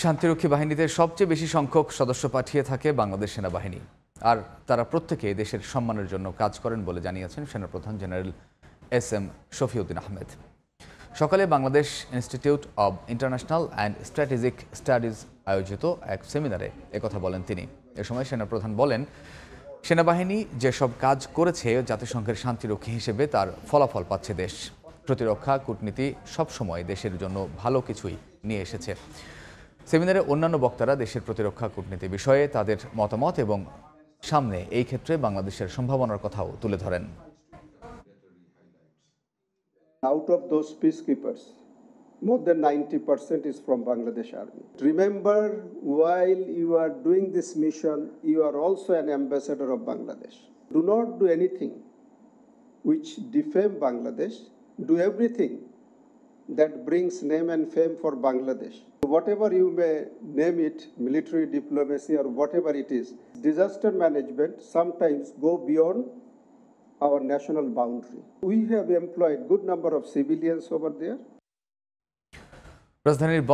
শান্তিরক্ষী বাহিনীতে সবচেয়ে বেশি সংখ্যক সদস্য পাঠিয়ে থাকে বাংলাদেশ সেনাবাহিনী, আর তারা প্রত্যেকে দেশের সম্মানের জন্য কাজ করেন বলে জানিয়েছেন সেনাপ্রধান জেনারেল এস.এম. শফিউদ্দিন আহমেদ। সকালে Bangladesh institute of international and strategic studies আয়োজিত এক সেমিনারে একথা বলেন তিনি। এ সময় সেনাপ্রধান বলেন, সেনাবাহিনী যেসব কাজ করেছে জাতিসংঘের শান্তিরক্ষী হিসেবে তার ফলাফল পাচ্ছে দেশ। প্রতিরক্ষা কূটনীতি সবসময় দেশের জন্য ভালো কিছুই নিয়ে এসেছে। সেমিনারে অন্যান্য বক্তারা দেশের প্রতিরক্ষা কূটনীতি বিষয়ে তাদের মতামত এবং সামনে এই ক্ষেত্রে বাংলাদেশের সম্ভাবনার কথাও তুলে ধরেন। Out of those peacekeepers, more than 90% is from Bangladesh Army. Remember, while you are doing this mission, you are also an ambassador of Bangladesh. Do not do anything which defame Bangladesh. Do everything that brings name and fame for Bangladesh. Whatever you may name it, military diplomacy or whatever it is, disaster management sometimes go beyond our national boundary. We have employed good number of civilians over there. রাজধানীর